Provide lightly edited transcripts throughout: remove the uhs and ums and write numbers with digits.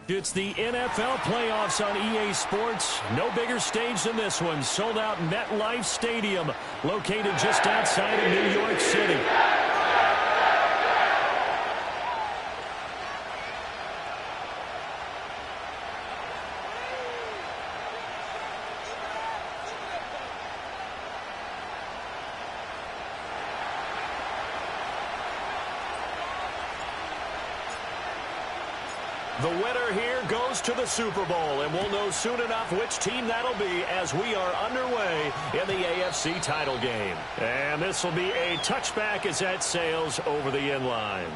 It's the NFL playoffs on EA Sports. No bigger stage than this one. Sold out MetLife Stadium, located just outside of New York City. The winner here goes to the Super Bowl, and we'll know soon enough which team that'll be as we are underway in the AFC title game. And this will be a touchback as that sails over the end line.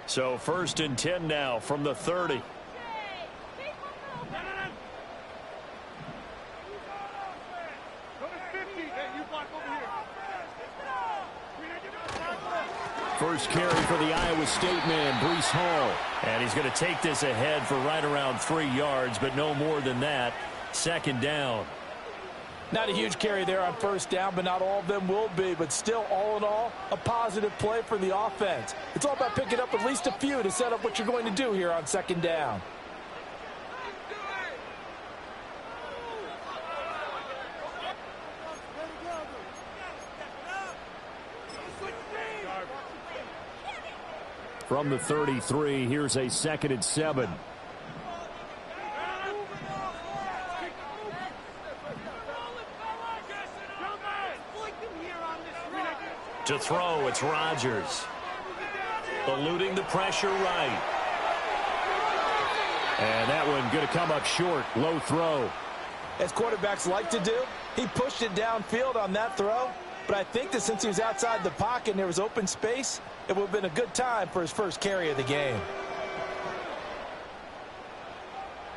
So 1st and 10 now from the 30. First carry for the Iowa State man, Breece Hall. And he's going to take this ahead for right around 3 yards, but no more than that. 2nd down. Not a huge carry there on 1st down, but not all of them will be. But still, all in all, a positive play for the offense. It's all about picking up at least a few to set up what you're going to do here on 2nd down. From the 33, here's a 2nd and 7. To throw, it's Rodgers. Eluding the pressure right. And that one going to come up short. Low throw. As quarterbacks like to do, he pushed it downfield on that throw. But I think that since he was outside the pocket and there was open space, it would have been a good time for his first carry of the game.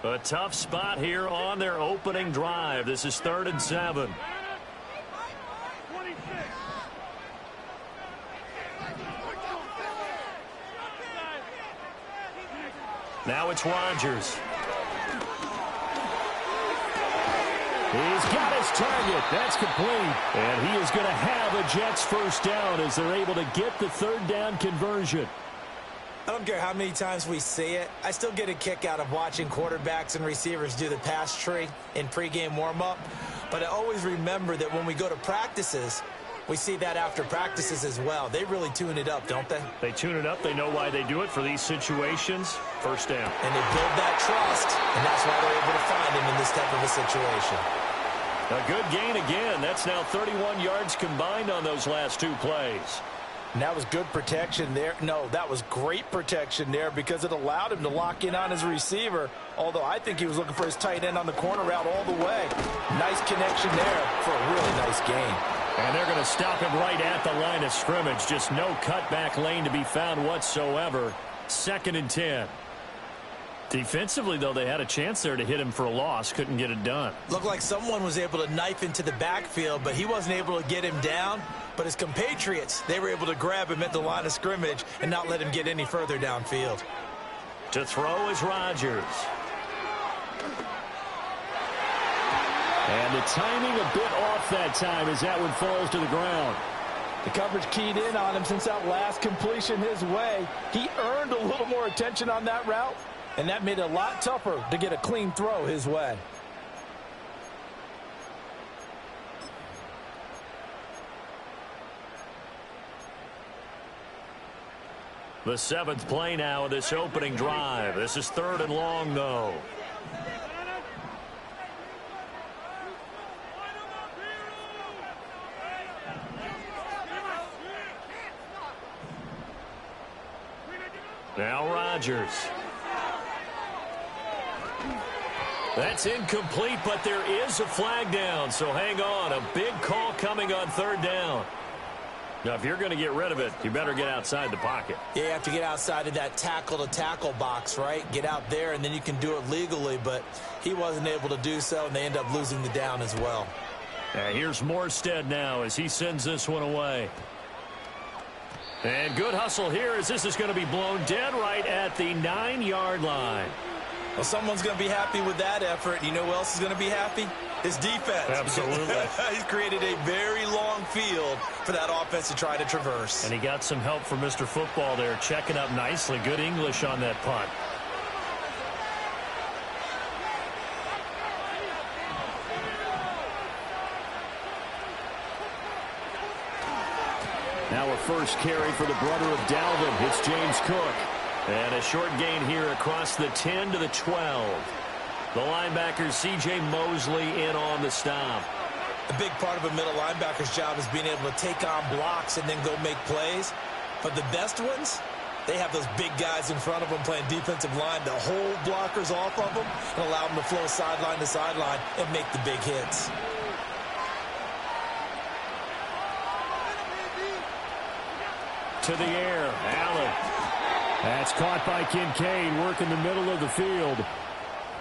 A tough spot here on their opening drive. This is 3rd and 7. Now it's Rodgers. He's got his target. That's complete. And he is going to have a Jets first down as they're able to get the 3rd down conversion. I don't care how many times we see it. I still get a kick out of watching quarterbacks and receivers do the pass tree in pregame warm-up. But I always remember that when we go to practices, we see that after practices as well. They really tune it up, don't they? They tune it up. They know why they do it for these situations. First down. And they build that trust, and that's why they're able to find him in this type of a situation. A good gain again. That's now 31 yards combined on those last 2 plays. And that was good protection there. No, that was great protection there because it allowed him to lock in on his receiver, although I think he was looking for his tight end on the corner route all the way. Nice connection there for a really nice gain. And they're going to stop him right at the line of scrimmage. Just no cutback lane to be found whatsoever. 2nd and 10. Defensively, though, they had a chance there to hit him for a loss. Couldn't get it done. Looked like someone was able to knife into the backfield, but he wasn't able to get him down. But his compatriots, they were able to grab him at the line of scrimmage and not let him get any further downfield. To throw is Rodgers. And the timing a bit off that time as that one falls to the ground. The coverage keyed in on him since that last completion his way. He earned a little more attention on that route, and that made it a lot tougher to get a clean throw his way. The 7th play now of this opening drive. This is 3rd and long, though. Now Rodgers. That's incomplete, but there is a flag down, so hang on. A big call coming on 3rd down. Now, if you're going to get rid of it, you better get outside the pocket. Yeah, you have to get outside of that tackle-to-tackle box, right? Get out there, and then you can do it legally, but he wasn't able to do so, and they end up losing the down as well. Here's Morstead now as he sends this one away. And good hustle here as this is going to be blown dead right at the 9-yard line. Well, someone's going to be happy with that effort. You know who else is going to be happy? His defense. Absolutely. He's created a very long field for that offense to try to traverse. And he got some help from Mr. Football there, checking up nicely. Good English on that punt. Now a first carry for the brother of Dalvin. It's James Cook. And a short gain here across the 10 to the 12. The linebacker, C.J. Mosley, in on the stop. A big part of a middle linebacker's job is being able to take on blocks and then go make plays. But the best ones, they have those big guys in front of them playing defensive line to hold blockers off of them and allow them to flow sideline to sideline and make the big hits. To the air, Allen. That's caught by Kincaid, working the middle of the field.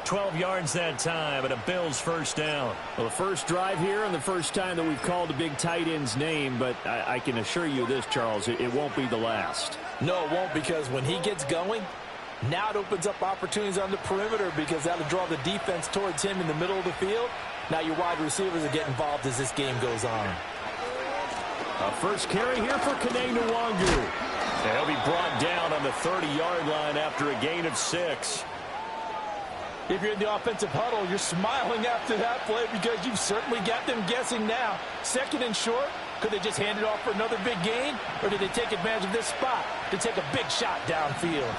12 yards that time, and a Bills first down. Well, the first drive here and the first time that we've called a big tight end's name, but I can assure you this, Charles, it won't be the last. No, it won't, because when he gets going, now it opens up opportunities on the perimeter because that'll draw the defense towards him in the middle of the field. Now your wide receivers will get involved as this game goes on. A first carry here for Kene Nwangu. He'll be brought down on the 30-yard line after a gain of 6. If you're in the offensive huddle, you're smiling after that play because you've certainly got them guessing now. Second and short, could they just hand it off for another big gain? Or did they take advantage of this spot to take a big shot downfield?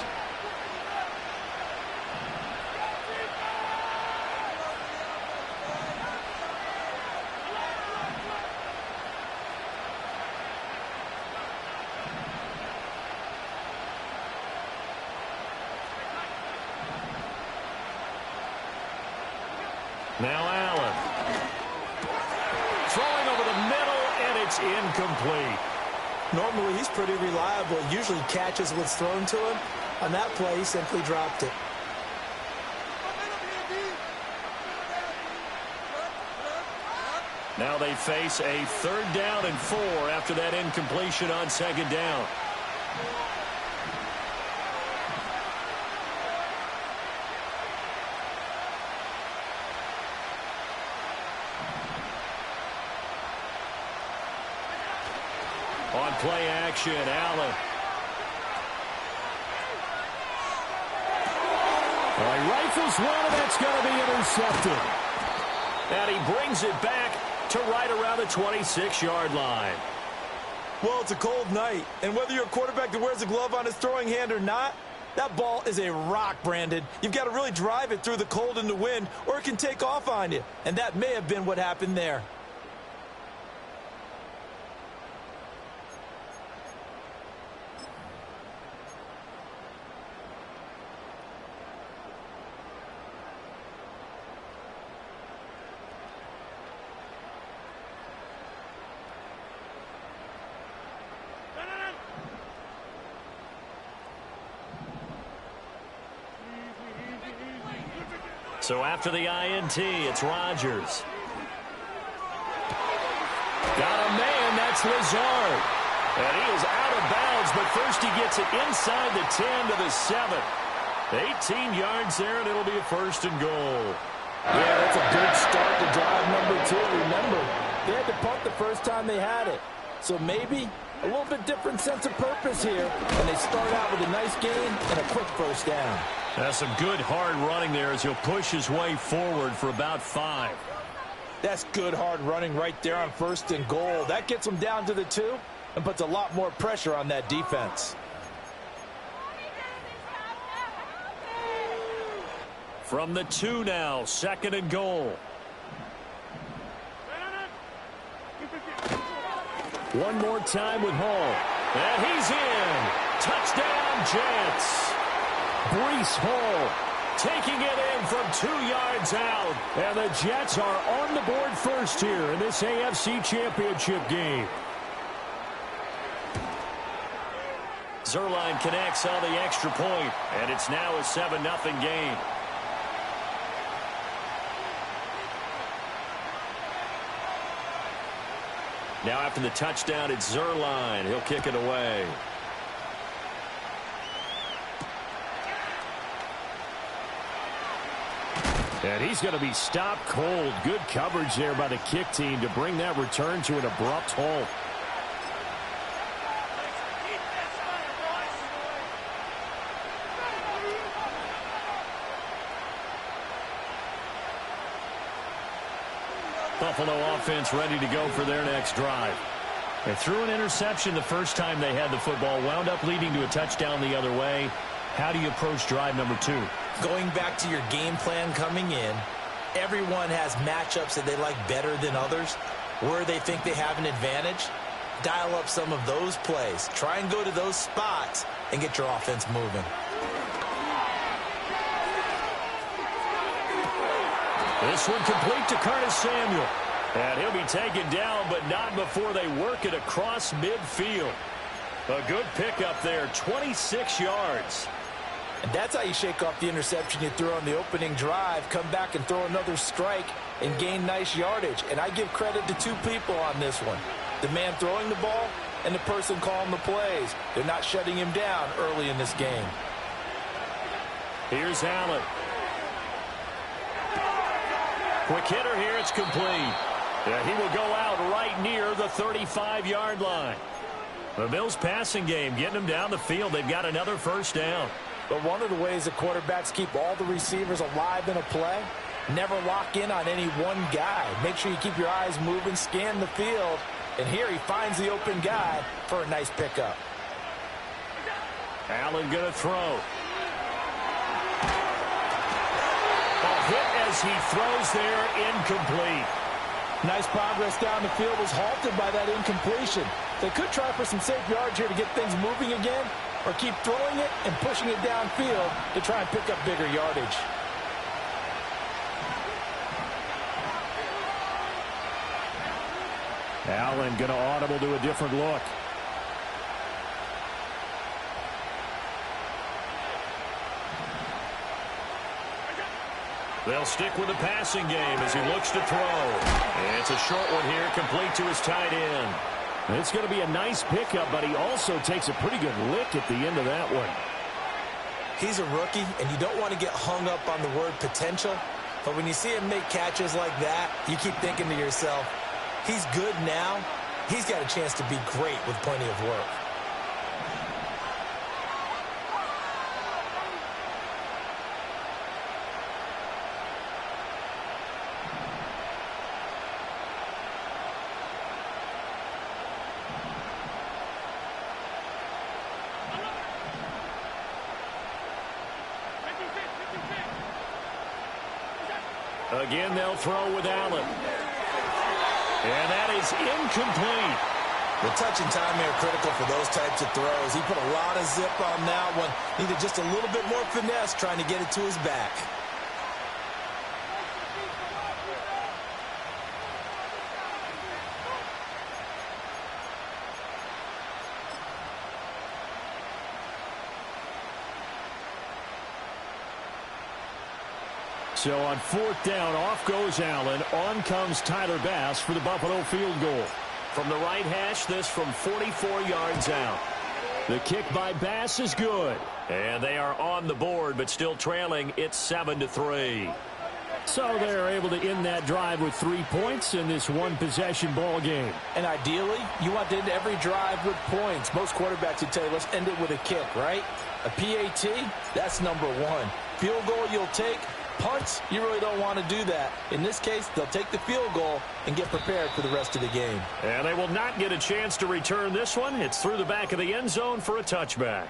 Now Allen. Throwing over the middle, and it's incomplete. Normally, he's pretty reliable. Usually catches what's thrown to him. On that play, he simply dropped it. Now they face a 3rd down and 4 after that incompletion on 2nd down. On play action, Allen. Well, he rifles one, and that's going to be intercepted. And he brings it back to right around the 26-yard line. Well, it's a cold night, and whether you're a quarterback that wears a glove on his throwing hand or not, that ball is a rock, Brandon. You've got to really drive it through the cold and the wind, or it can take off on you. And that may have been what happened there. So after the INT, it's Rodgers. Got a man, that's Lazard. And he is out of bounds, but first he gets it inside the 10 to the 7. 18 yards there, and it'll be a 1st and goal. Yeah, that's a good start to drive number 2. Remember, they had to punt the first time they had it. So maybe a little bit different sense of purpose here, and they start out with a nice gain and a quick 1st down. That's some good hard running there as he'll push his way forward for about 5. That's good hard running right there on 1st and goal. That gets them down to the 2 and puts a lot more pressure on that defense. From the 2 now, 2nd and goal. One more time with Hall. And he's in. Touchdown, Jets. Breece Hall taking it in from 2 yards out. And the Jets are on the board first here in this AFC Championship game. Zerline connects on the extra point, and it's now a 7-0 game. Now after the touchdown, it's Zerline. He'll kick it away. And he's going to be stopped cold. Good coverage there by the kick team to bring that return to an abrupt halt. Buffalo offense ready to go for their next drive. They threw an interception the first time they had the football, wound up leading to a touchdown the other way. How do you approach drive number 2? Going back to your game plan coming in, everyone has matchups that they like better than others, where they think they have an advantage. Dial up some of those plays. Try and go to those spots and get your offense moving. This one complete to Curtis Samuel. And he'll be taken down, but not before they work it across midfield. A good pickup there, 26 yards. And that's how you shake off the interception you threw on the opening drive, come back and throw another strike and gain nice yardage. And I give credit to two people on this one. The man throwing the ball and the person calling the plays. They're not shutting him down early in this game. Here's Allen. Quick hitter here, it's complete. Yeah, he will go out right near the 35-yard line. The Bills passing game getting them down the field. They've got another first down. But one of the ways that quarterbacks keep all the receivers alive in a play, never lock in on any one guy. Make sure you keep your eyes moving, scan the field, and here he finds the open guy for a nice pickup. Allen going to throw. A hit as he throws there, incomplete. Nice progress down the field was halted by that incompletion. They could try for some safe yards here to get things moving again, or keep throwing it and pushing it downfield to try and pick up bigger yardage. Allen going to audible to a different look. They'll stick with the passing game as he looks to throw. It's a short one here, complete to his tight end. It's going to be a nice pickup, but he also takes a pretty good lick at the end of that one. He's a rookie, and you don't want to get hung up on the word potential. But when you see him make catches like that, you keep thinking to yourself, he's good now. He's got a chance to be great with plenty of work. Again, they'll throw with Allen. And that is incomplete. The touch and time are critical for those types of throws. He put a lot of zip on that one. Needed just a little bit more finesse trying to get it to his back. So on fourth down, off goes Allen. On comes Tyler Bass for the Buffalo field goal. From the right hash, this from 44 yards out. The kick by Bass is good. And they are on the board, but still trailing. It's 7-3. So they're able to end that drive with 3 points in this one-possession ball game. And ideally, you want to end every drive with points. Most quarterbacks would tell you, let's end it with a kick, right? A PAT, that's number one. Field goal you'll take. Punts, you really don't want to do that. In this case, they'll take the field goal and get prepared for the rest of the game. And they will not get a chance to return this one. It's through the back of the end zone for a touchback.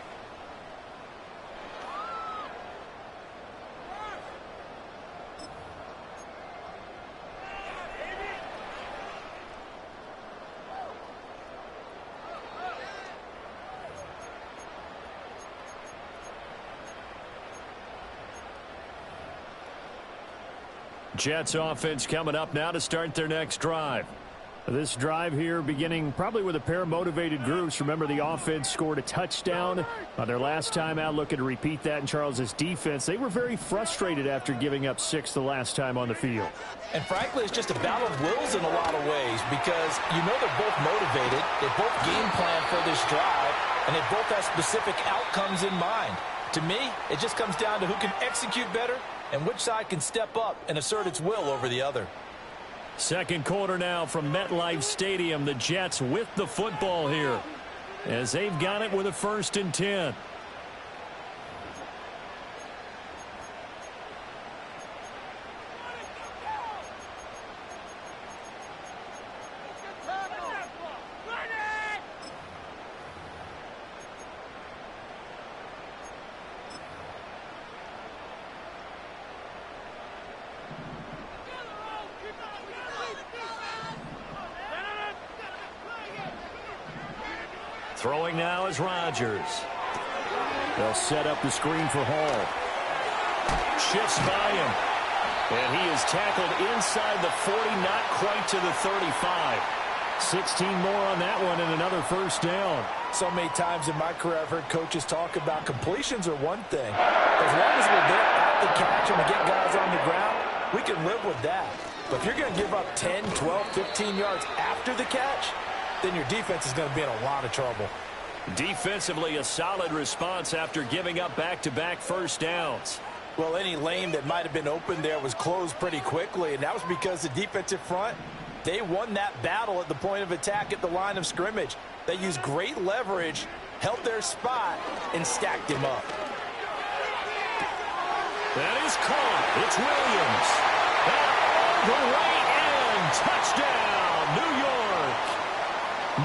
Jets offense coming up now to start their next drive. This drive here beginning probably with a pair of motivated groups. Remember, the offense scored a touchdown on their last time out. Looking to repeat that in Charles's defense. They were very frustrated after giving up 6 the last time on the field. And frankly, it's just a battle of wills in a lot of ways because you know they're both motivated. They both game plan for this drive, and they both have specific outcomes in mind. To me, it just comes down to who can execute better and which side can step up and assert its will over the other. Second quarter now from MetLife Stadium. The Jets with the football here as they've got it with a 1st and 10. Throwing now is Rodgers. They'll set up the screen for Hall. Shifts by him. And he is tackled inside the 40, not quite to the 35. 16 more on that one and another 1st down. So many times in my career I've heard coaches talk about completions are one thing. As long as we're there at the catch and we get guys on the ground, we can live with that. But if you're going to give up 10, 12, 15 yards after the catch, then your defense is going to be in a lot of trouble. Defensively, a solid response after giving up back-to-back 1st downs. Well, any lane that might have been open there was closed pretty quickly, and that was because the defensive front, they won that battle at the point of attack at the line of scrimmage. They used great leverage, held their spot, and stacked him up. That is caught. It's Williams. And all the way in. Touchdown, New York.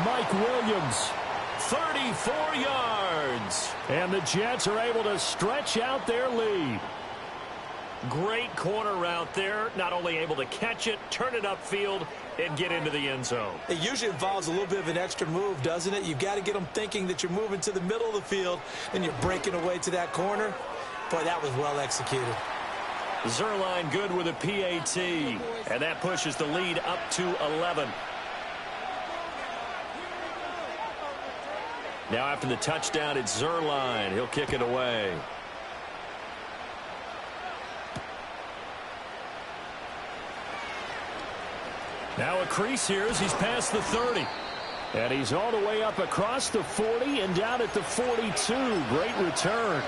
Mike Williams, 34 yards. And the Jets are able to stretch out their lead. Great corner route there. Not only able to catch it, turn it upfield, and get into the end zone. It usually involves a little bit of an extra move, doesn't it? You've got to get them thinking that you're moving to the middle of the field and you're breaking away to that corner. Boy, that was well executed. Zerline good with a PAT. And that pushes the lead up to 11. Now after the touchdown, it's Zerline. He'll kick it away. Now a crease here as he's past the 30. And he's all the way up across the 40 and down at the 42. Great return.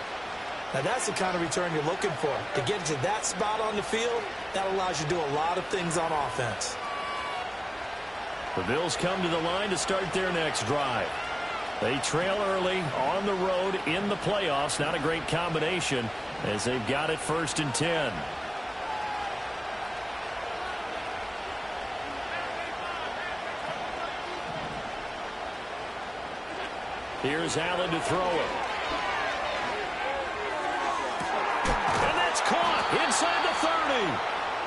Now that's the kind of return you're looking for. To get to that spot on the field, that allows you to do a lot of things on offense. The Bills come to the line to start their next drive. They trail early on the road in the playoffs. Not a great combination as they've got it 1st and 10. Here's Allen to throw it. And that's caught inside the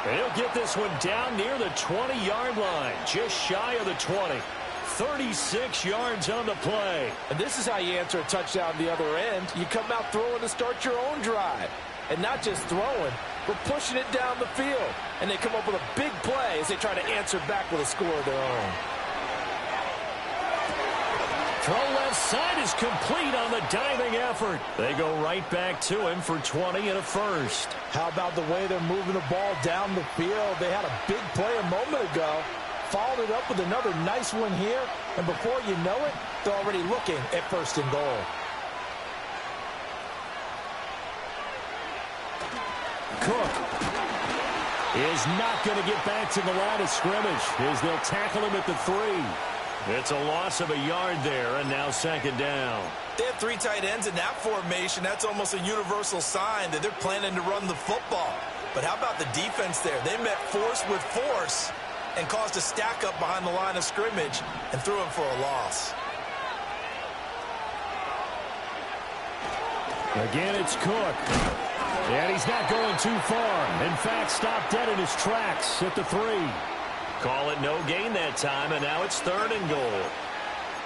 30. And he'll get this one down near the 20-yard line, just shy of the 20. 36 yards on the play. And this is how you answer a touchdown the other end. You come out throwing to start your own drive. And not just throwing, but pushing it down the field. And they come up with a big play as they try to answer back with a score of their own. Throw left side is complete on the diving effort. They go right back to him for 20 and a 1st. How about the way they're moving the ball down the field? They had a big play a moment ago. Followed it up with another nice one here. And before you know it, they're already looking at 1st and goal. Cook is not going to get back to the line of scrimmage as they'll tackle him at the 3. It's a loss of a yard there, and now 2nd down. They have 3 tight ends in that formation. That's almost a universal sign that they're planning to run the football. But how about the defense there? They met force with force and caused a stack up behind the line of scrimmage and threw him for a loss. Again, it's Cook. And he's not going too far. In fact, stopped dead in his tracks at the 3. Call it no gain that time, and now it's 3rd and goal.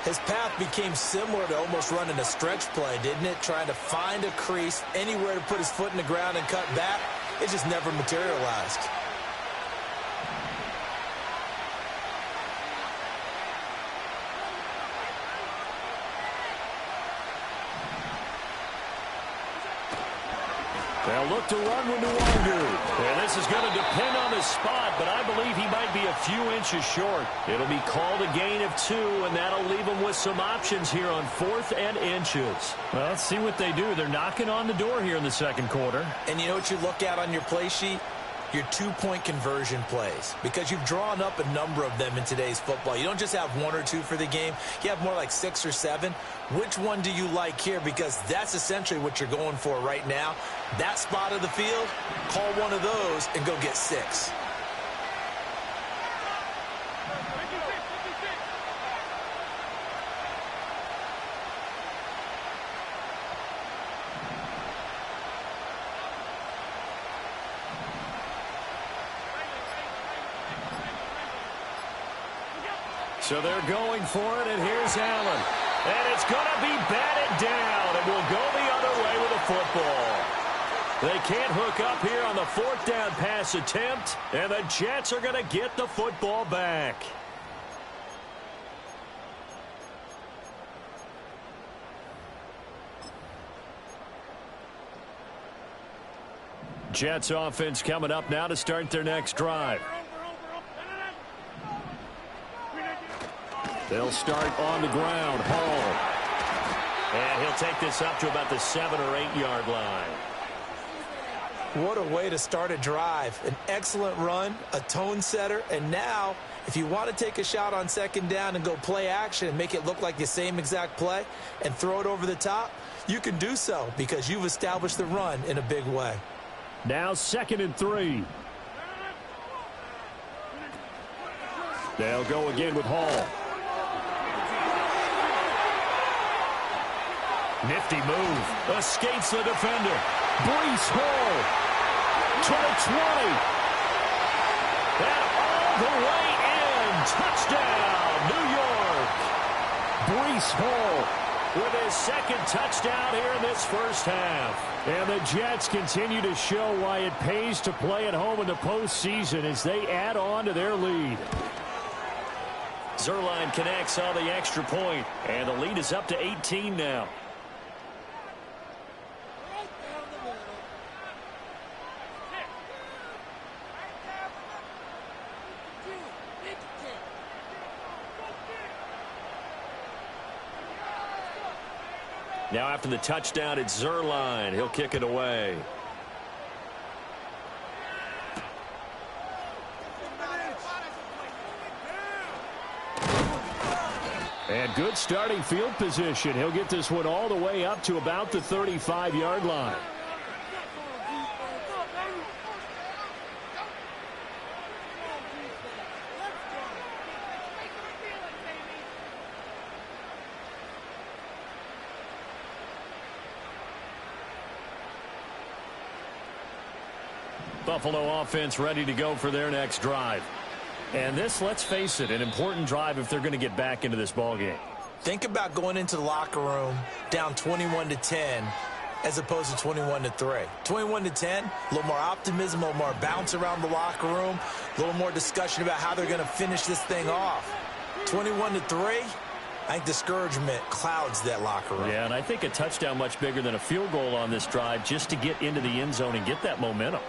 His path became similar to almost running a stretch play, didn't it? Trying to find a crease, anywhere to put his foot in the ground and cut back. It just never materialized. They'll look to run with Nwangu. And this is going to depend on the spot, but I believe he might be a few inches short. It'll be called a gain of 2, and that'll leave them with some options here on 4th and inches. Well, let's see what they do. They're knocking on the door here in the second quarter. And you know what you look at on your play sheet? Your 2-point conversion plays, because you've drawn up a number of them in today's football. You don't just have 1 or 2 for the game. You have more like 6 or 7. Which one do you like here? Because that's essentially what you're going for right now. That spot of the field, call one of those and go get 6. So they're going for it, and here's Allen. And it's going to be batted down, and will go the other way with the football. They can't hook up here on the 4th down pass attempt, and the Jets are going to get the football back. Jets offense coming up now to start their next drive. They'll start on the ground. Hall. And he'll take this up to about the 7 or 8 yard line. What a way to start a drive. An excellent run, a tone setter, and now if you want to take a shot on 2nd down and go play action and make it look like the same exact play and throw it over the top, you can do so because you've established the run in a big way. Now 2nd and 3. They'll go again with Hall. Nifty move. Escapes the defender. Brees Hall to the 20. And all the way in. Touchdown, New York. Brees Hall with his 2nd touchdown here in this first half. And the Jets continue to show why it pays to play at home in the postseason as they add on to their lead. Zuerlein connects on the extra point, and the lead is up to 18 now. Now after the touchdown, it's Zuerlein. He'll kick it away. And good starting field position. He'll get this one all the way up to about the 35-yard line. Buffalo offense ready to go for their next drive. And this, let's face it, an important drive if they're going to get back into this ballgame. Think about going into the locker room down 21-10 as opposed to 21-3. 21-10, a little more optimism, a little more bounce around the locker room, a little more discussion about how they're going to finish this thing off. 21-3, I think discouragement clouds that locker room. Yeah, and I think a touchdown much bigger than a field goal on this drive just to get into the end zone and get that momentum.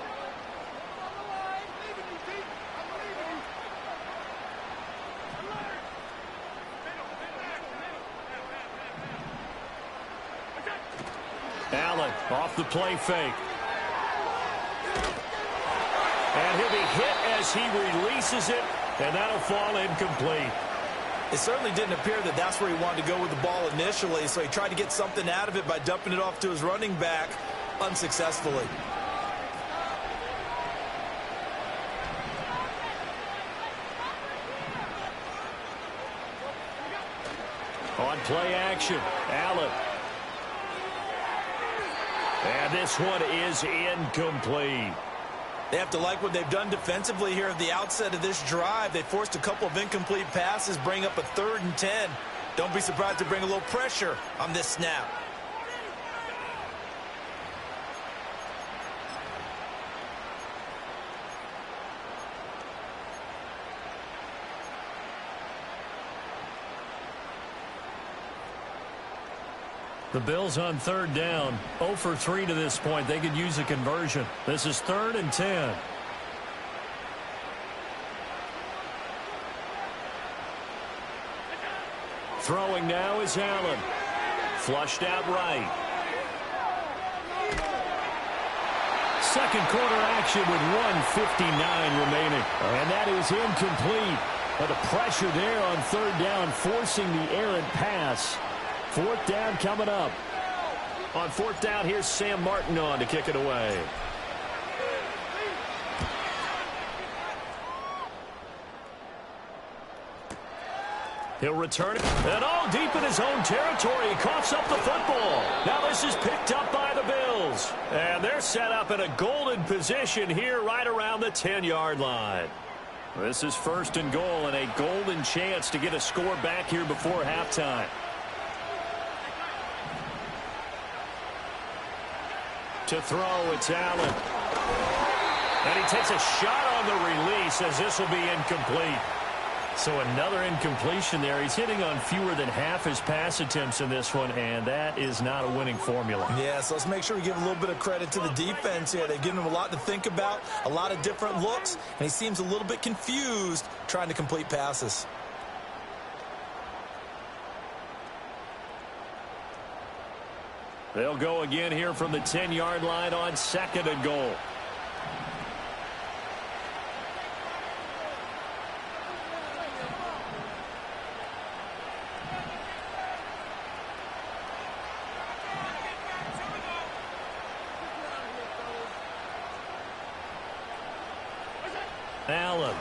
Allen off the play fake. And he'll be hit as he releases it, and that'll fall incomplete. It certainly didn't appear that that's where he wanted to go with the ball initially, so he tried to get something out of it by dumping it off to his running back unsuccessfully. On play action, Allen. And this one is incomplete. They have to like what they've done defensively here at the outset of this drive. They forced a couple of incomplete passes, bring up a 3rd and 10. Don't be surprised to bring a little pressure on this snap. The Bills on third down, 0 for 3 to this point. They could use a conversion. This is 3rd and 10. Throwing now is Allen. Flushed out right. Second quarter action with 1:59 remaining. And that is incomplete. But the pressure there on third down, forcing the errant pass. 4th down coming up. On 4th down, here's Sam Martin on to kick it away. He'll return it. And all deep in his own territory. He coughs up the football. Now this is picked up by the Bills. And they're set up in a golden position here right around the 10-yard line. This is 1st and goal and a golden chance to get a score back here before halftime. To throw, it's Allen. And he takes a shot on the release as this will be incomplete. So another incompletion there. He's hitting on fewer than half his pass attempts in this one, and that is not a winning formula. Yeah, so let's make sure we give a little bit of credit to the defense here. They've given him a lot to think about, a lot of different looks, and he seems a little bit confused trying to complete passes. They'll go again here from the 10-yard line on 2nd and goal. Allen.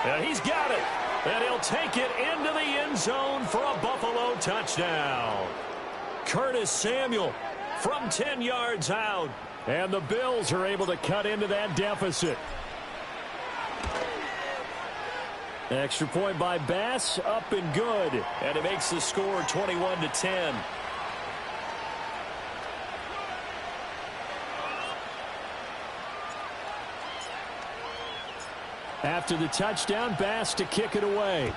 And he's got it. And he'll take it into the end zone for a Buffalo touchdown. Curtis Samuel from 10 yards out. And the Bills are able to cut into that deficit. Extra point by Bass, up and good. And it makes the score 21-10. After the touchdown, Bass to kick it away.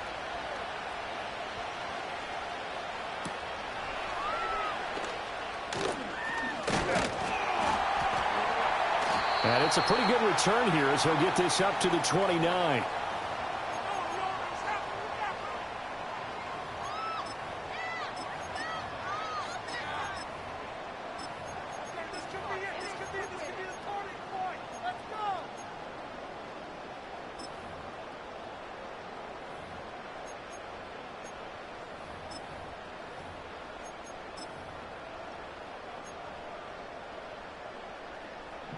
And it's a pretty good return here as he'll get this up to the 29.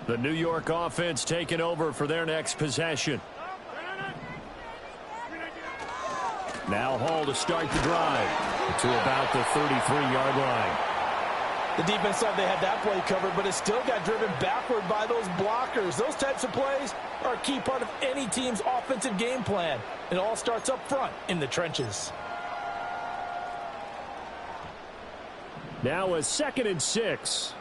The New York offense taking over for their next possession. Now Hall to start the drive to about the 33-yard line. The defense thought they had that play covered, but it still got driven backward by those blockers. Those types of plays are a key part of any team's offensive game plan. It all starts up front in the trenches. Now a 2nd and 6.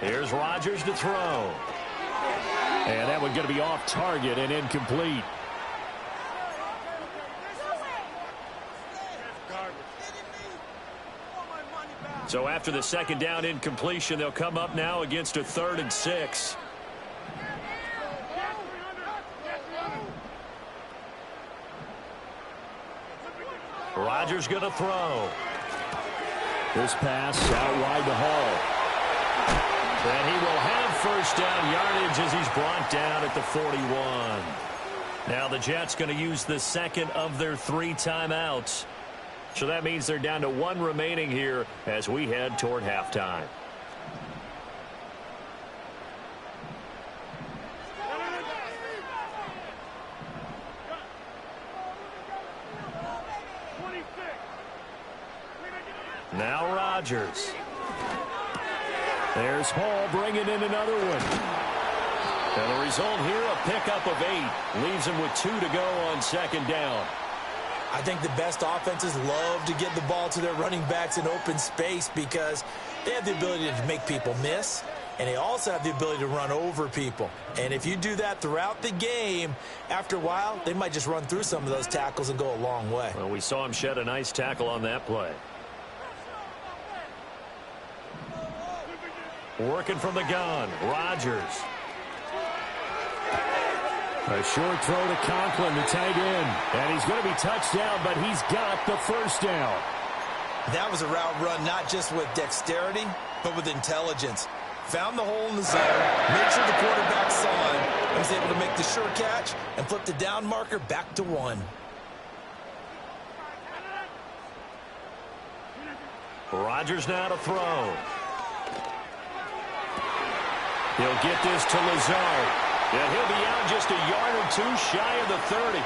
Here's Rodgers to throw. And that one's going to be off target and incomplete. So after the 2nd down incompletion, they'll come up now against a 3rd and 6. Rodgers going to throw. This pass out wide to Hall. And he will have 1st down yardage as he's brought down at the 41. Now the Jets going to use the 2nd of their 3 timeouts. So that means they're down to 1 remaining here as we head toward halftime. Now Rodgers. There's Hall bringing in another one. And the result here, a pickup of 8. Leaves him with 2 to go on 2nd down. I think the best offenses love to get the ball to their running backs in open space because they have the ability to make people miss. and they also have the ability to run over people. And if you do that throughout the game, after a while, they might just run through some of those tackles and go a long way. Well, we saw him shed a nice tackle on that play. Working from the gun, Rodgers. A short throw to Conklin, the tight end. And he's going to be touched down, but he's got the first down. That was a route run not just with dexterity, but with intelligence. Found the hole in the zone, made sure the quarterback saw him, and was able to make the sure catch and flip the down marker back to 1. Rodgers now to throw. He'll get this to Lazard. And he'll be out just a yard or two shy of the 30.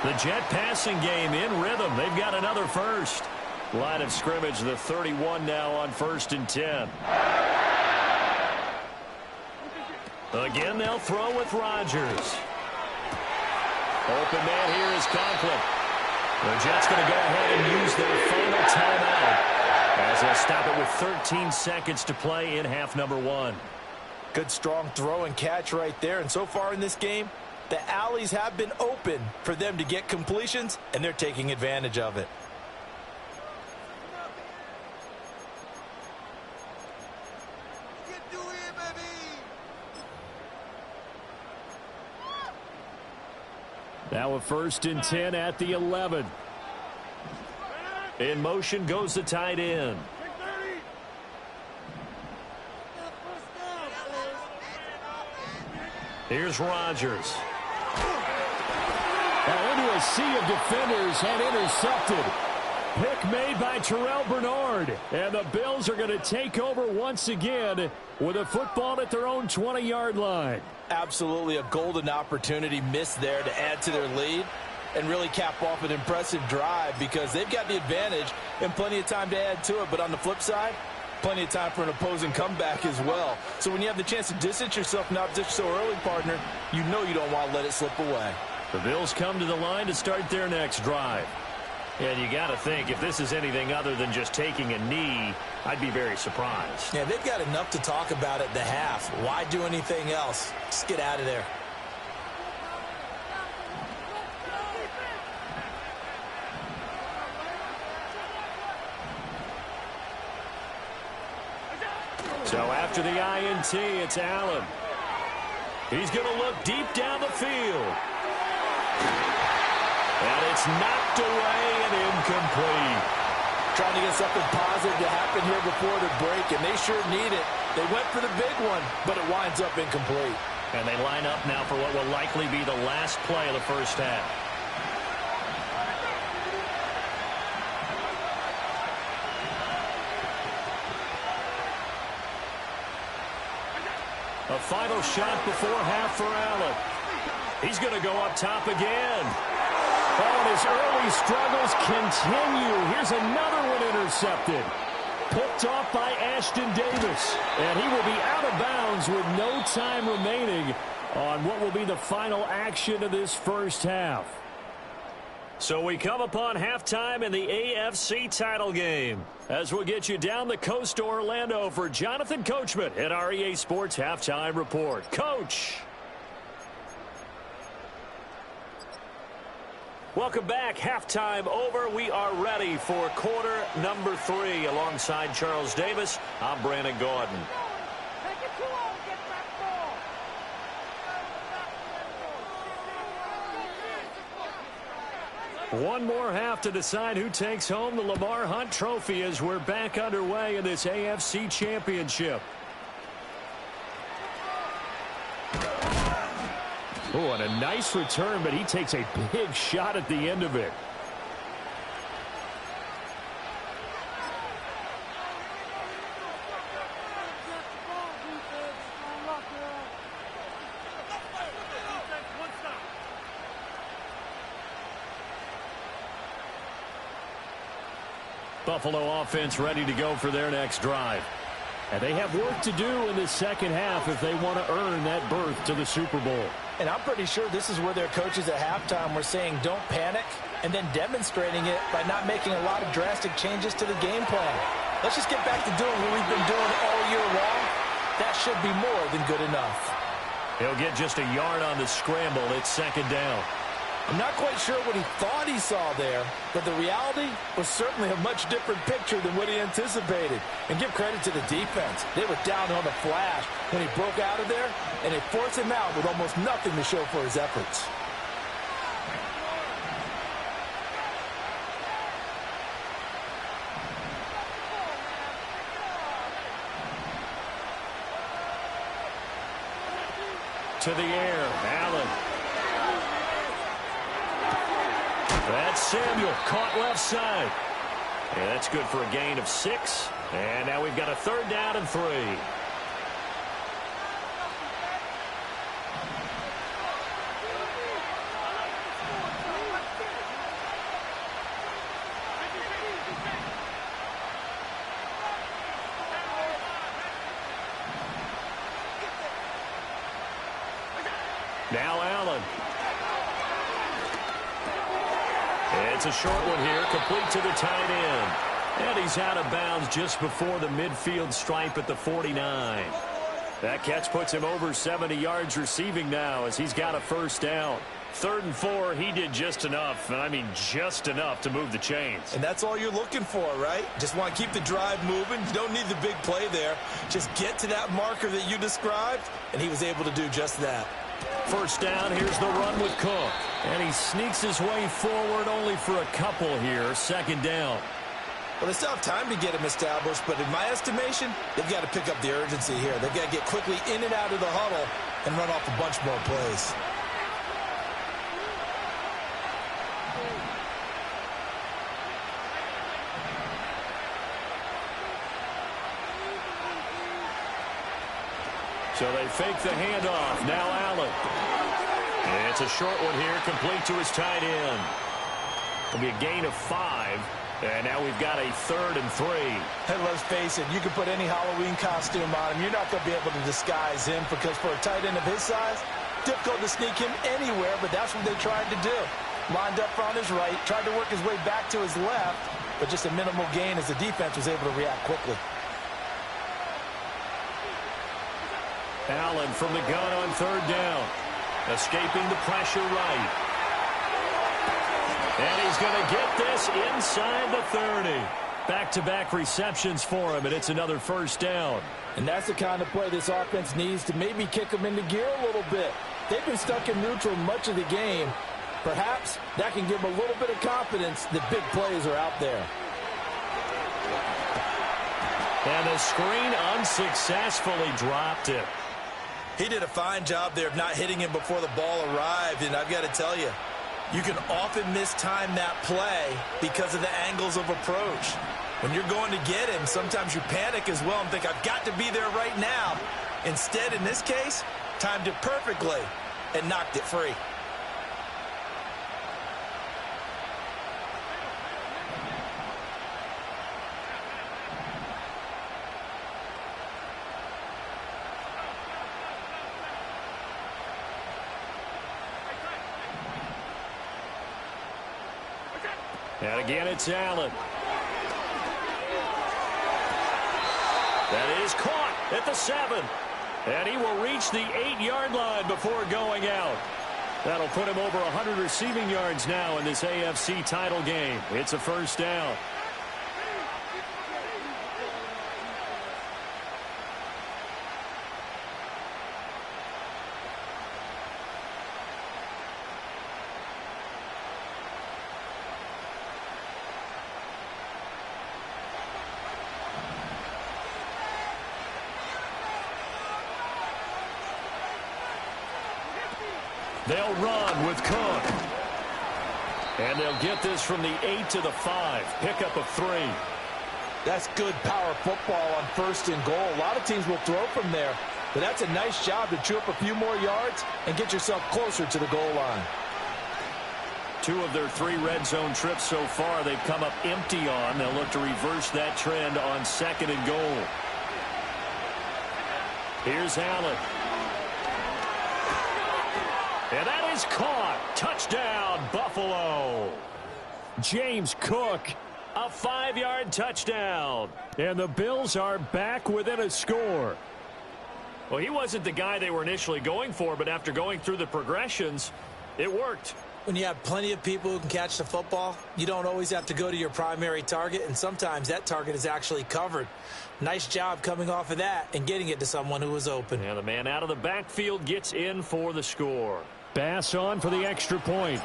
The Jet passing game in rhythm. They've got another first. Line of scrimmage, the 31 now on 1st and 10. Again, they'll throw with Rodgers. Open man here is Conklin. The Jets going to go ahead and use their final timeout as they'll stop it with 13 seconds to play in half number 1. Good strong throw and catch right there. And so far in this game, the alleys have been open for them to get completions, and they're taking advantage of it. Now a 1st and 10 at the 11. In motion goes the tight end. Here's Rodgers. Now into a sea of defenders and intercepted. Pick made by Terrell Bernard. And the Bills are going to take over once again with a football at their own 20-yard line. Absolutely a golden opportunity missed there to add to their lead and really cap off an impressive drive because they've got the advantage and plenty of time to add to it. But on the flip side, plenty of time for an opposing comeback as well. So when you have the chance to distance yourself from the opposition so early, partner, you know you don't want to let it slip away. The Bills come to the line to start their next drive. And you got to think, if this is anything other than just taking a knee, I'd be very surprised. Yeah, they've got enough to talk about at the half. Why do anything else? Just get out of there. So after the INT, it's Allen. He's going to look deep down the field. And it's knocked away and incomplete. Trying to get something positive to happen here before the break, and they sure need it. They went for the big one, but it winds up incomplete. And they line up now for what will likely be the last play of the first half. A final shot before half for Allen. He's going to go up top again. Oh, and his early struggles continue. Here's another one intercepted. Picked off by Ashton Davis. And he will be out of bounds with no time remaining on what will be the final action of this first half. So we come upon halftime in the AFC title game. As we'll get you down the coast to Orlando for Jonathan Coachman at our EA Sports Halftime Report. Coach! Welcome back. Halftime over. We are ready for quarter number 3. Alongside Charles Davis, I'm Brandon Gordon. One more half to decide who takes home the Lamar Hunt Trophy as we're back underway in this AFC Championship. Oh, and a nice return, but he takes a big shot at the end of it. Buffalo offense ready to go for their next drive. And they have work to do in the second half if they want to earn that berth to the Super Bowl. And I'm pretty sure this is where their coaches at halftime were saying don't panic and then demonstrating it by not making a lot of drastic changes to the game plan. Let's just get back to doing what we've been doing all year long that should be more than good enough. He'll get just a yard on the scramble. It's second down. I'm not quite sure what he thought he saw there, but the reality was certainly a much different picture than what he anticipated. And give credit to the defense. They were down on the flash when he broke out of there, and they forced him out with almost nothing to show for his efforts. To the air, Allen. That's Samuel, caught left side. And that's good for a gain of 6. And now we've got a third down and 3. Now Allen. It's a short one here, complete to the tight end. And he's out of bounds just before the midfield stripe at the 49. That catch puts him over 70 yards receiving now as he's got a first down. 3rd and 4, he did just enough, and I mean just enough to move the chains. And that's all you're looking for, right? Just want to keep the drive moving. You don't need the big play there. Just get to that marker that you described, and he was able to do just that. First down, here's the run with Cook. And he sneaks his way forward only for a couple here. Second down. Well, they still have time to get him established, but in my estimation, they've got to pick up the urgency here. They've got to get quickly in and out of the huddle and run off a bunch more plays. So they fake the handoff. Now Allen. And it's a short one here, complete to his tight end. It'll be a gain of 5. And now we've got a 3rd and 3. Hey, let's face it, you can put any Halloween costume on him. You're not going to be able to disguise him because for a tight end of his size, difficult to sneak him anywhere, but that's what they tried to do. Lined up on his right, tried to work his way back to his left, but just a minimal gain as the defense was able to react quickly. Allen from the gun on 3rd down. Escaping the pressure right. And he's going to get this inside the 30. Back-to-back receptions for him, and it's another first down. And that's the kind of play this offense needs to maybe kick them into gear a little bit. They've been stuck in neutral much of the game. Perhaps that can give them a little bit of confidence that big plays are out there. And the screen unsuccessfully dropped it. He did a fine job there of not hitting him before the ball arrived, and I've got to tell you, you can often mistime that play because of the angles of approach. When you're going to get him, sometimes you panic as well and think, I've got to be there right now. Instead, in this case, timed it perfectly and knocked it free. And again, it's Allen. That is caught at the 7. And he will reach the 8-yard line before going out. That'll put him over 100 receiving yards now in this AFC title game. It's a first down. They'll run with Cook. And they'll get this from the 8 to the 5. Pickup of 3. That's good power football on 1st and goal. A lot of teams will throw from there, but that's a nice job to chew up a few more yards and get yourself closer to the goal line. 2 of their 3 red zone trips so far they've come up empty on. They'll look to reverse that trend on 2nd and goal. Here's Allen. And that is caught. Touchdown, Buffalo. James Cook, a 5-yard touchdown. And the Bills are back within a score. Well, he wasn't the guy they were initially going for, but after going through the progressions, it worked. When you have plenty of people who can catch the football, you don't always have to go to your primary target, and sometimes that target is actually covered. Nice job coming off of that and getting it to someone who was open. And the man out of the backfield gets in for the score. Bass on for the extra point.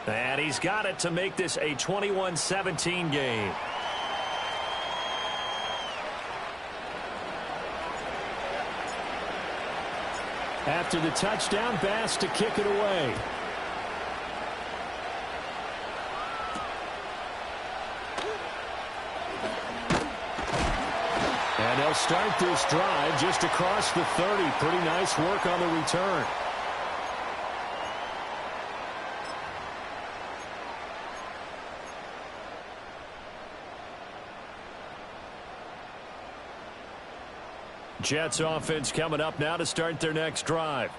And he's got it to make this a 21-17 game. After the touchdown, Bass to kick it away. And they'll start this drive just across the 30. Pretty nice work on the return. Jets offense coming up now to start their next drive.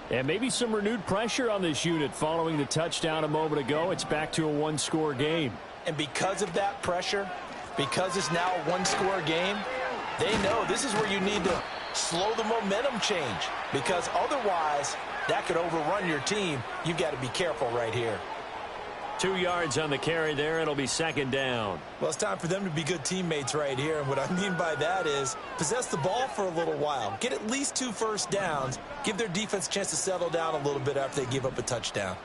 And maybe some renewed pressure on this unit following the touchdown a moment ago. It's back to a one-score game. And because of that pressure, because it's now a one-score game, they know this is where you need to slow the momentum change, because otherwise that could overrun your team. You've got to be careful right here. 2 yards on the carry there. It'll be second down. Well, it's time for them to be good teammates right here. And what I mean by that is possess the ball for a little while. Get at least 2 first downs. Give their defense a chance to settle down a little bit after they give up a touchdown.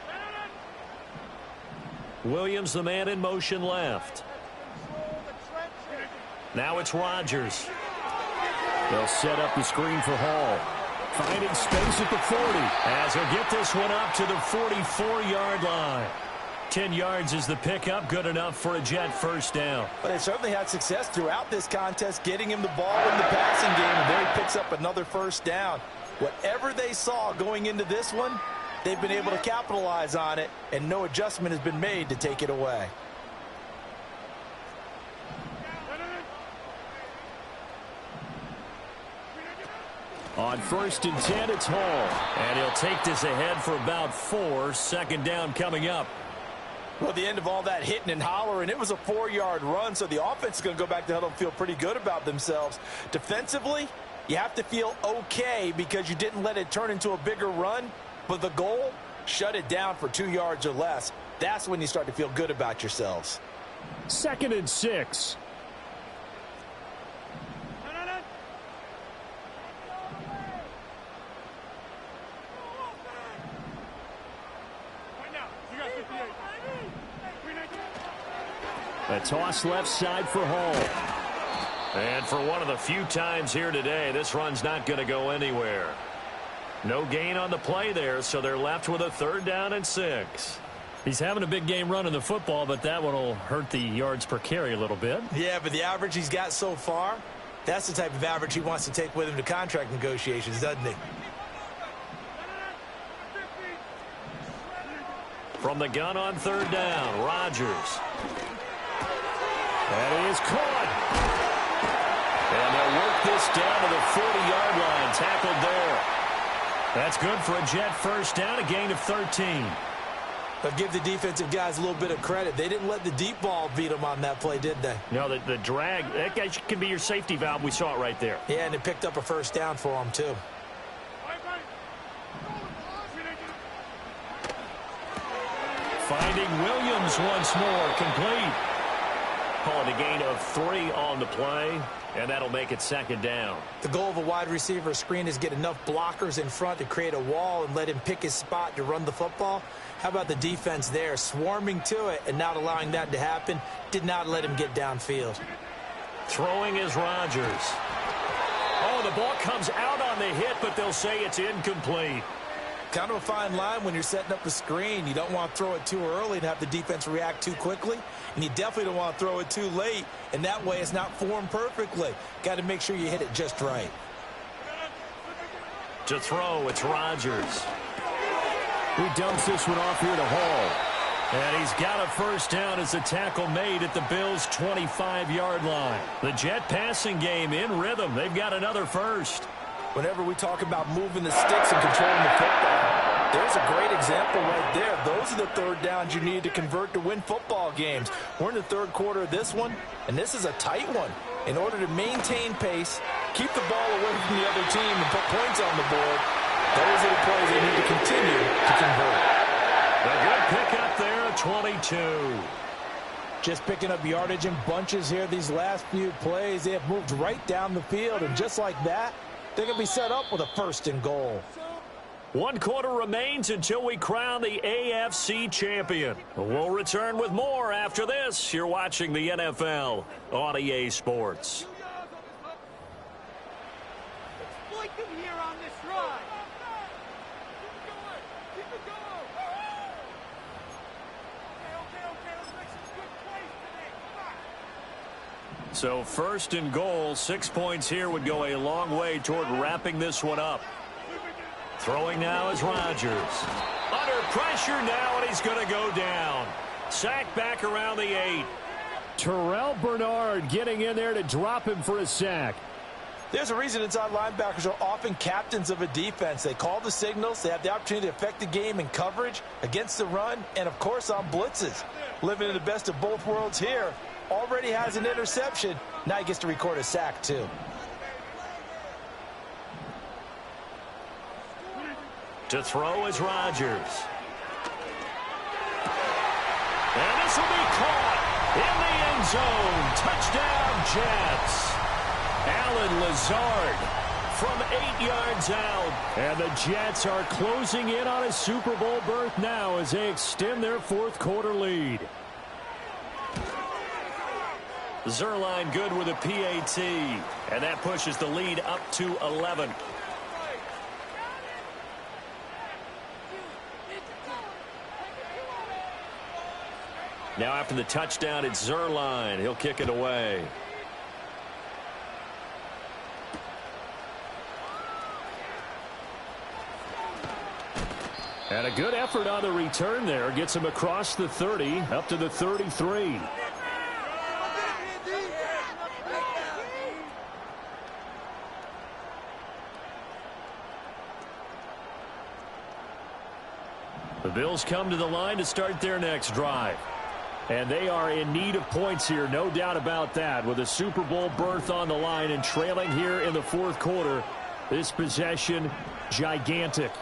Williams, the man in motion left. Now it's Rodgers. They'll set up the screen for Hall. Finding space at the 40. As he'll get this one up to the 44-yard line. 10 yards is the pickup, good enough for a Jet first down. But they certainly had success throughout this contest, getting him the ball in the passing game, and there he picks up another first down. Whatever they saw going into this one, they've been able to capitalize on it, and no adjustment has been made to take it away. On 1st and 10, it's Hall. And he'll take this ahead for about 4. Second down coming up. Well, the end of all that hitting and hollering, it was a 4-yard run, so the offense is going to go back to huddle and feel pretty good about themselves. Defensively, you have to feel okay because you didn't let it turn into a bigger run, but the goal, shut it down for 2 yards or less. That's when you start to feel good about yourselves. 2nd and 6. A toss left side for Hall. And for one of the few times here today, this run's not going to go anywhere. No gain on the play there, so they're left with a 3rd down and 6. He's having a big game running the football, but that one will hurt the yards per carry a little bit. Yeah, but the average he's got so far, that's the type of average he wants to take with him to contract negotiations, doesn't he? From the gun on 3rd down, Rodgers. And he is caught. And they'll work this down to the 40-yard line, tackled there. That's good for a Jet first down, a gain of 13. But give the defensive guys a little bit of credit. They didn't let the deep ball beat them on that play, did they? No, the drag, that guy can be your safety valve. We saw it right there. Yeah, and it picked up a first down for them, too. Finding Williams once more, complete. Calling a gain of 3 on the play, and that'll make it 2nd down. The goal of a wide receiver screen is get enough blockers in front to create a wall and let him pick his spot to run the football. How about the defense there, swarming to it and not allowing that to happen? Did not let him get downfield. Throwing is Rodgers. Oh, the ball comes out on the hit, but they'll say it's incomplete. Kind of a fine line when you're setting up a screen. You don't want to throw it too early and have the defense react too quickly. And you definitely don't want to throw it too late. And that way it's not formed perfectly. Got to make sure you hit it just right. To throw, it's Rodgers. He dumps this one off here to Hall. And he's got a first down as the tackle made at the Bills' 25-yard line. The Jet passing game in rhythm. They've got another first. Whenever we talk about moving the sticks and controlling the football, there's a great example right there. Those are the 3rd downs you need to convert to win football games. We're in the 3rd quarter of this one, and this is a tight one. In order to maintain pace, keep the ball away from the other team, and put points on the board, those are the plays they need to continue to convert. A good pickup there at 22. Just picking up yardage in bunches here these last few plays. They have moved right down the field, and just like that, they're going to be set up with a 1st and goal. 1 quarter remains until we crown the AFC champion. We'll return with more after this. You're watching the NFL on EA Sports. Exploit them here on this ride. Keep it going. Okay, let's make some good plays today. Come on. So 1st and goal, 6 points here would go a long way toward wrapping this one up. Throwing now is Rodgers. Under pressure now, and he's going to go down. Sacked back around the 8. Terrell Bernard getting in there to drop him for a sack. There's a reason inside linebackers are often captains of a defense. They call the signals. They have the opportunity to affect the game in coverage, against the run, and, of course, on blitzes. Living in the best of both worlds here. Already has an interception. Now he gets to record a sack, too. To throw is Rodgers. And this will be caught in the end zone. Touchdown, Jets. Allen Lazard from 8 yards out. And the Jets are closing in on a Super Bowl berth now as they extend their 4th quarter lead. Zerline good with a PAT. And that pushes the lead up to 11. Now after the touchdown, it's Zerline. He'll kick it away. And a good effort on the return there. Gets him across the 30, up to the 33. The Bills come to the line to start their next drive. And they are in need of points here, no doubt about that. With a Super Bowl berth on the line and trailing here in the 4th quarter, this possession gigantic.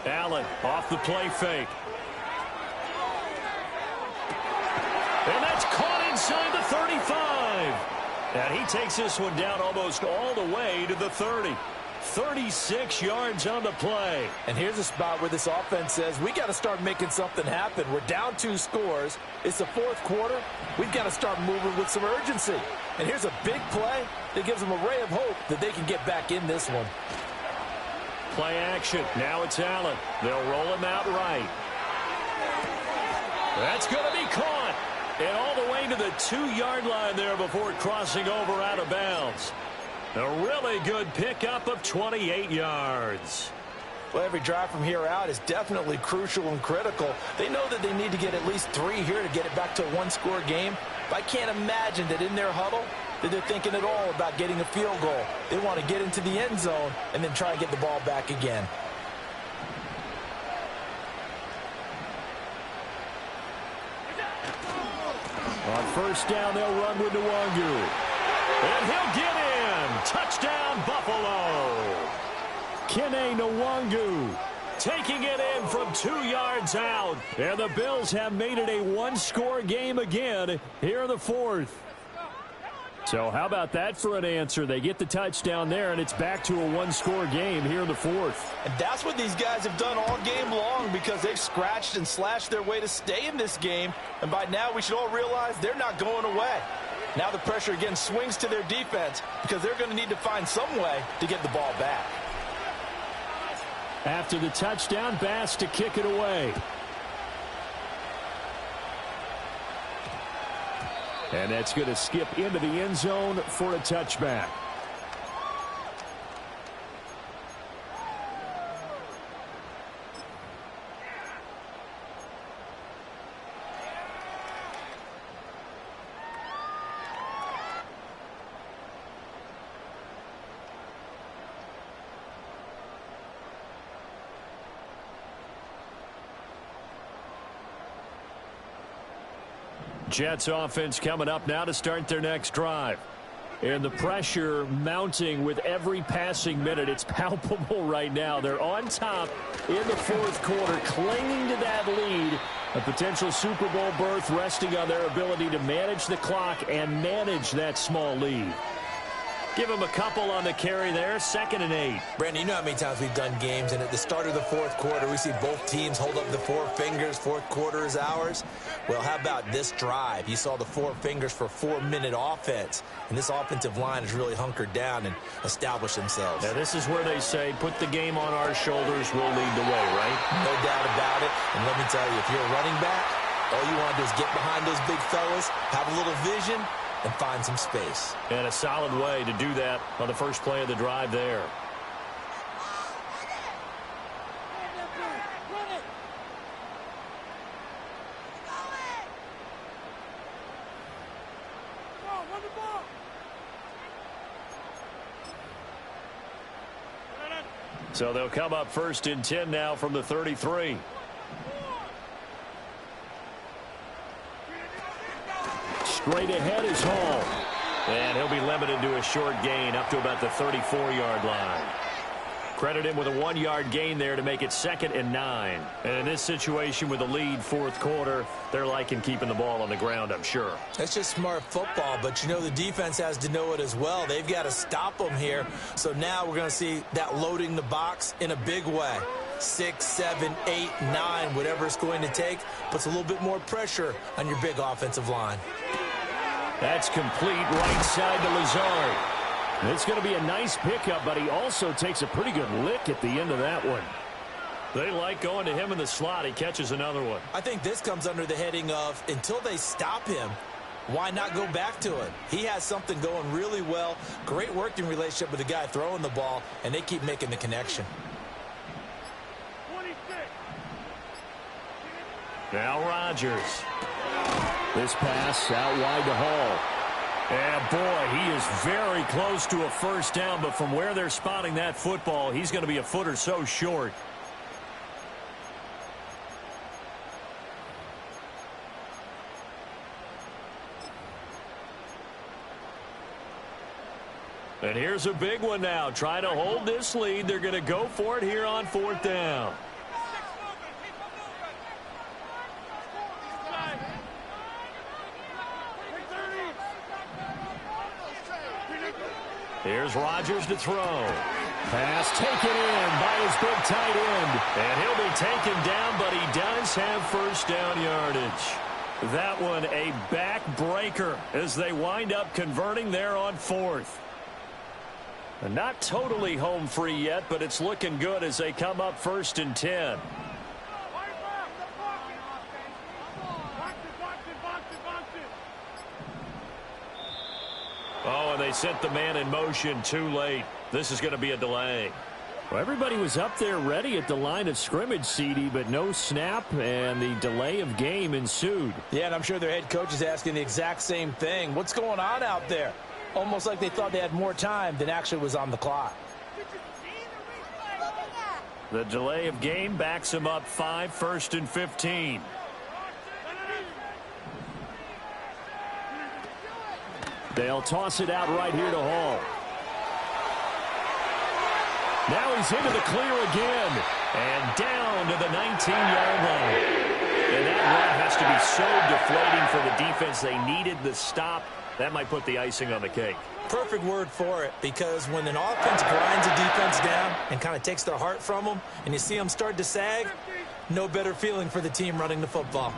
Allen off the play fake. And that's caught inside the 35. And he takes this one down almost all the way to the 30. 36 yards on the play. And here's a spot where this offense says, we got to start making something happen. We're down 2 scores. It's the 4th quarter. We've got to start moving with some urgency. And here's a big play that gives them a ray of hope that they can get back in this one. Play action. Now it's Allen. They'll roll him out right. That's going to be caught. And all the way to the 2-yard line there before crossing over out of bounds. A really good pickup of 28 yards. Well, every drive from here out is definitely crucial and critical. They know that they need to get at least 3 here to get it back to a 1-score game. But I can't imagine that in their huddle that they're thinking at all about getting a field goal. They want to get into the end zone and then try and get the ball back again. On 1st down, they'll run with Nwangu. And he'll get in. Touchdown, Buffalo. Kene Nwangu taking it in from 2 yards out. And the Bills have made it a 1-score game again here in the 4th. So how about that for an answer? They get the touchdown there, and it's back to a 1-score game here in the 4th. And that's what these guys have done all game long because they've scratched and slashed their way to stay in this game. And by now, we should all realize they're not going away. Now the pressure again swings to their defense because they're going to need to find some way to get the ball back. After the touchdown, Bass to kick it away. And that's going to skip into the end zone for a touchback. Jets offense coming up now to start their next drive. And the pressure mounting with every passing minute. It's palpable right now. They're on top in the fourth quarter, clinging to that lead. A potential Super Bowl berth resting on their ability to manage the clock and manage that small lead. Give him a couple on the carry there, 2nd and 8. Brandon, you know how many times we've done games, and at the start of the fourth quarter, we see both teams hold up the 4 fingers, fourth quarter is ours. Well, how about this drive? You saw the 4 fingers for 4-minute offense, and this offensive line has really hunkered down and established themselves. Now, this is where they say, put the game on our shoulders, we'll lead the way, right? No doubt about it, and let me tell you, if you're a running back, all you want to do is get behind those big fellas, have a little vision, and find some space. And a solid way to do that on the first play of the drive there. So they'll come up 1st and 10 now from the 33. Straight ahead is Hall. And he'll be limited to a short gain up to about the 34-yard line. Credit him with a 1-yard gain there to make it 2nd and 9. And in this situation with a lead fourth quarter, they're liking keeping the ball on the ground, I'm sure. That's just smart football, but you know the defense has to know it as well. They've got to stop them here. So now we're going to see that loading the box in a big way. 6, 7, 8, 9, whatever it's going to take, puts a little bit more pressure on your big offensive line. That's complete right side to Lazard. It's going to be a nice pickup, but he also takes a pretty good lick at the end of that one. They like going to him in the slot. He catches another one. I think this comes under the heading of, until they stop him, why not go back to it? He has something going really well. Great working relationship with the guy throwing the ball, and they keep making the connection. Now Rodgers. This pass out wide to Hall. And boy, he is very close to a first down, but from where they're spotting that football, he's going to be a foot or so short. And here's a big one now. Trying to hold this lead. They're going to go for it here on 4th down. Here's Rodgers to throw. Pass taken in by his big tight end. And he'll be taken down, but he does have first down yardage. That one a backbreaker as they wind up converting there on 4th. And not totally home free yet, but it's looking good as they come up 1st and 10. Oh, and they sent the man in motion too late. This is going to be a delay. Well, everybody was up there ready at the line of scrimmage, CD, but no snap, and the delay of game ensued. Yeah, and I'm sure their head coach is asking the exact same thing. What's going on out there? Almost like they thought they had more time than actually was on the clock. The delay of game backs him up 5, 1st and 15. They'll toss it out right here to Hall. Now he's into the clear again. And down to the 19-yard line. And that run has to be so deflating for the defense. They needed the stop. That might put the icing on the cake. Perfect word for it, because when an offense grinds a defense down and kind of takes their heart from them, and you see them start to sag, no better feeling for the team running the football.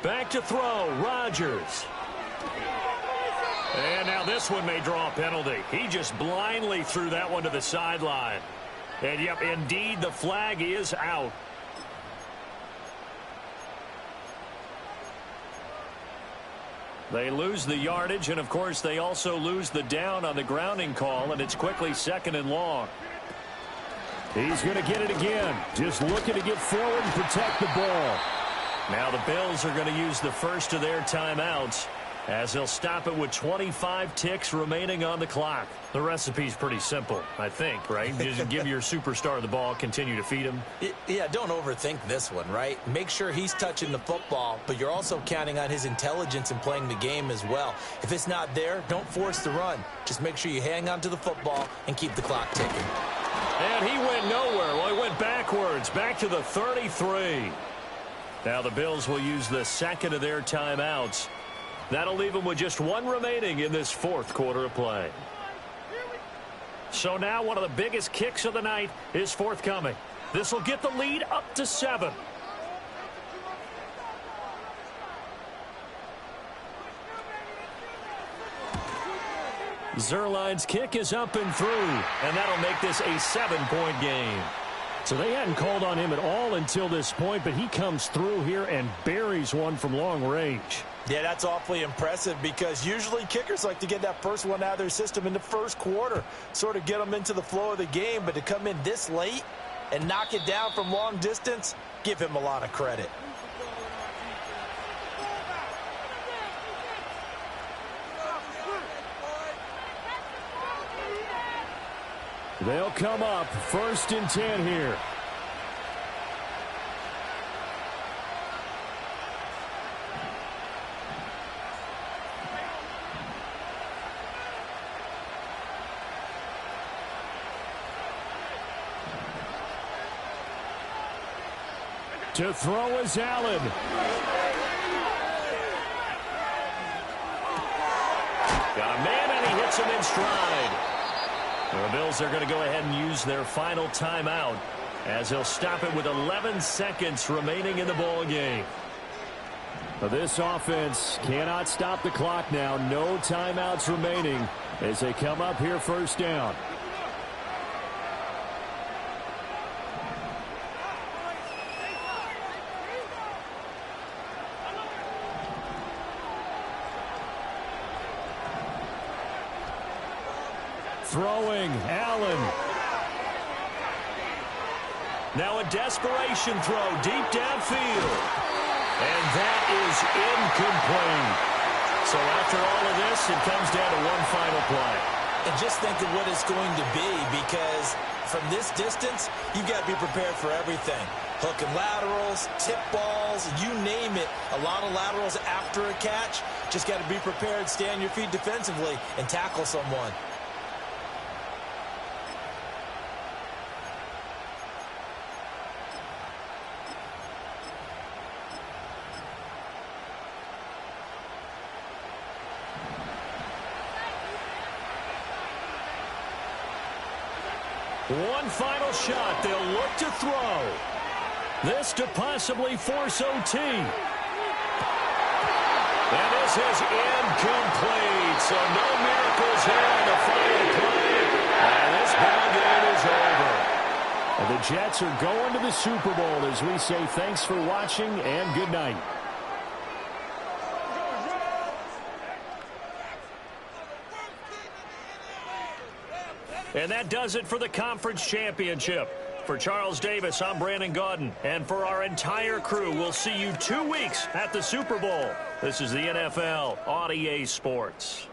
Back to throw, Rodgers. And now this one may draw a penalty. He just blindly threw that one to the sideline. And, yep, indeed, the flag is out. They lose the yardage, and, of course, they also lose the down on the grounding call, and it's quickly 2nd and long. He's going to get it again. Just looking to get forward and protect the ball. Now the Bills are going to use the first of their timeouts. as they'll stop it with 25 ticks remaining on the clock. The recipe's pretty simple, I think, right? You just give your superstar the ball, continue to feed him. Yeah, don't overthink this one, right? Make sure he's touching the football, but you're also counting on his intelligence in playing the game as well. If it's not there, don't force the run. Just make sure you hang on to the football and keep the clock ticking. And he went nowhere. Well, he went backwards, back to the 33. Now the Bills will use the second of their timeouts. That'll leave them with just one remaining in this fourth quarter of play. So now one of the biggest kicks of the night is forthcoming. This will get the lead up to 7. Zerline's kick is up and through, and that'll make this a 7-point game. So they hadn't called on him at all until this point, but he comes through here and buries one from long range. Yeah, that's awfully impressive because usually kickers like to get that first one out of their system in the first quarter, sort of get them into the flow of the game, but to come in this late and knock it down from long distance, give him a lot of credit. They'll come up 1st and 10 here. To throw is Allen. Got a man, and he hits him in stride. The Bills are going to go ahead and use their final timeout as they'll stop it with 11 seconds remaining in the ball game. This offense cannot stop the clock now. No timeouts remaining as they come up here 1st down. Throwing, Allen. Now a desperation throw deep downfield. And that is incomplete. So after all of this, it comes down to one final play. And just think of what it's going to be, because from this distance, you've got to be prepared for everything. Hook and laterals, tip balls, you name it. A lot of laterals after a catch. Just got to be prepared, stay on your feet defensively, and tackle someone. One final shot. They'll look to throw. This to possibly force OT. And this is incomplete. So no miracles here on the final play. And this ball game is over. And the Jets are going to the Super Bowl as we say thanks for watching and good night. And that does it for the conference championship. For Charles Davis, I'm Brandon Gaudin. And for our entire crew, we'll see you 2 weeks at the Super Bowl. This is the NFL on EA Sports.